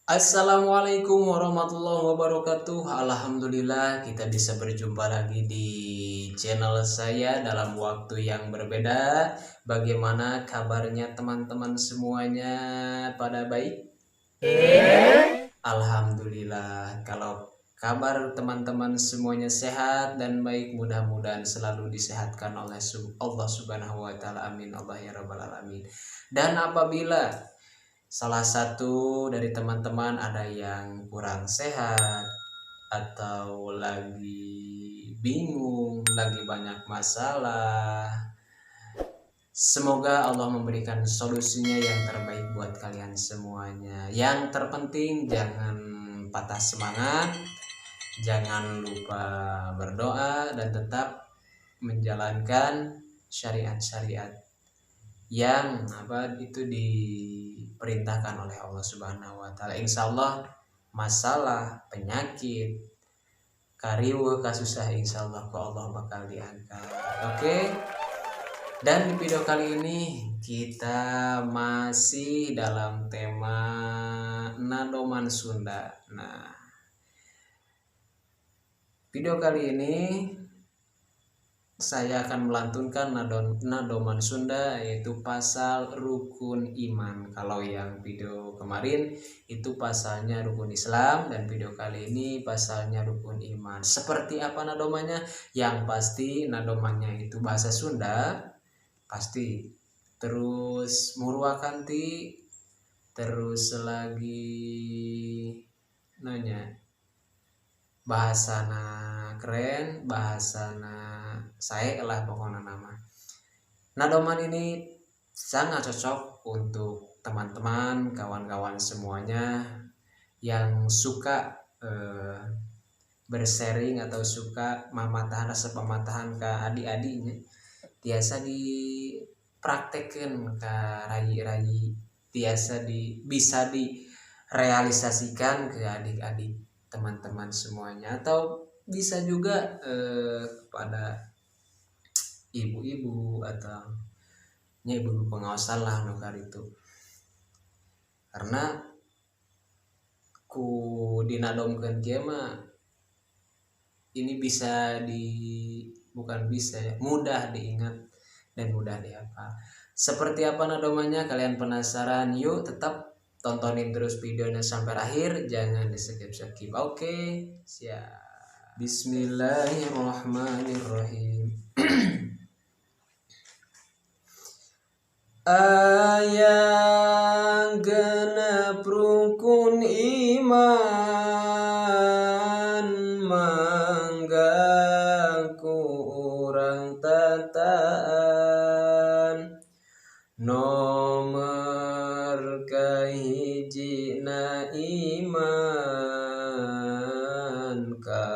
Assalamualaikum warahmatullahi wabarakatuh. Alhamdulillah kita bisa berjumpa lagi di channel saya dalam waktu yang berbeda. Bagaimana kabarnya teman-teman semuanya, pada baik? Alhamdulillah, kalau kabar teman-teman semuanya sehat dan baik, mudah-mudahan selalu disehatkan oleh Allah Subhanahu wa taala. Amin Allah ya rabbal alamin. Dan apabila salah satu dari teman-teman ada yang kurang sehat atau lagi bingung, lagi banyak masalah, semoga Allah memberikan solusinya yang terbaik buat kalian semuanya. Yang terpenting jangan patah semangat, jangan lupa berdoa dan tetap menjalankan syariat-syariat yang itu diperintahkan oleh Allah Subhanahu wa taala. Insya Allah masalah, penyakit, kariweuh kasusah insya Allah ku Allah bakal diangkat. Oke. Dan di video kali ini kita masih dalam tema Nadoman Sunda. Nah, video kali ini saya akan melantunkan nadoman Sunda, yaitu pasal rukun iman. Kalau yang video kemarin itu pasalnya rukun Islam, dan video kali ini pasalnya rukun iman. Seperti apa nadomannya? Yang pasti nadomannya itu bahasa Sunda, pasti. Terus murwakanti, terus lagi nanya bahasana keren, bahasana saya lah pokoknya nama. Nadoman ini sangat cocok untuk teman-teman, kawan-kawan semuanya yang suka bersharing atau suka mematahan rasa pematahan ke adik-adiknya. Biasa dipraktekkan ke rai-rai, biasa bisa direalisasikan ke adik-adik teman-teman semuanya, atau bisa juga kepada ibu-ibu atau ibu pengawasan lah nukar itu, karena ku dinadomkan dia mah ini bisa bukan bisa ya, mudah diingat dan mudah dihafal. Seperti apa nadomannya, kalian penasaran? Yuk tetap tontonin terus videonya sampai akhir, jangan di skip. Oke, siap. Bismillahirrahmanirrahim. Ayang genep rukun iman, manggaku urang tataan. Nomer kahijina iman ka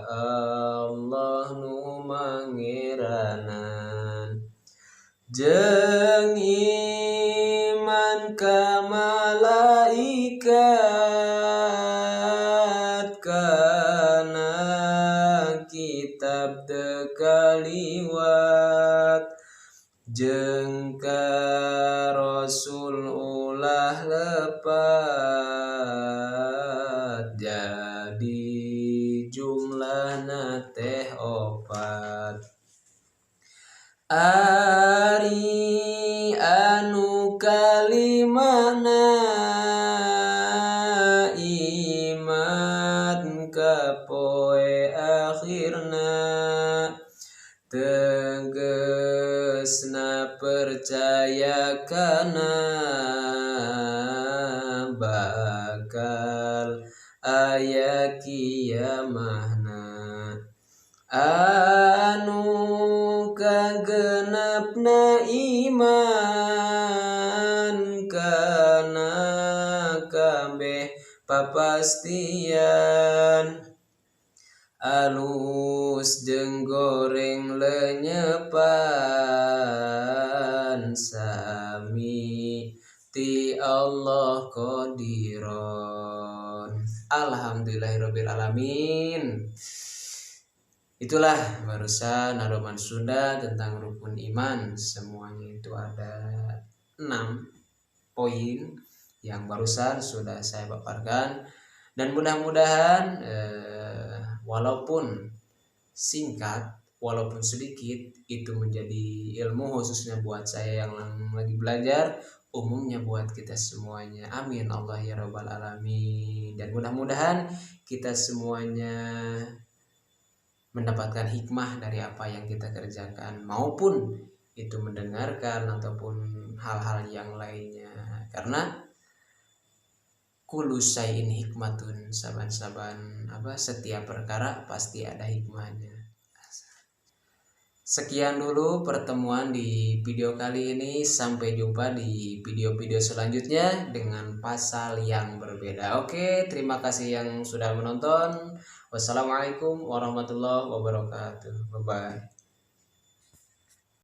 Allah nu mangeranan, jeung iman ka malaikat, kana kitab teu kaliwat, jeung ka rasul ulah lepat, jadi jumlahna teh 4. Ari anu kalimana iman ka poe akhirna, tegesna percaya kana bakal aya kiamahna. Anu kagenepna iman kana kabeh papastian, alus jeung goreng lenyepan, sami ti Allah qadiron. Alhamdulillahirabbil alamin. Itulah barusan nadoman Sunda tentang rukun iman. Semuanya itu ada 6 poin yang barusan sudah saya paparkan, dan mudah-mudahan walaupun singkat, walaupun sedikit, itu menjadi ilmu khususnya buat saya yang lagi belajar, umumnya buat kita semuanya. Amin Allah ya rabbal alamin. Dan mudah-mudahan kita semuanya mendapatkan hikmah dari apa yang kita kerjakan, maupun itu mendengarkan ataupun hal-hal yang lainnya. Karena kullu syai'in hikmatun, saban-saban setiap perkara pasti ada hikmahnya. Sekian dulu pertemuan di video kali ini. Sampai jumpa di video-video selanjutnya dengan pasal yang berbeda. Oke, terima kasih yang sudah menonton. Wassalamualaikum warahmatullahi wabarakatuh. Bye bye.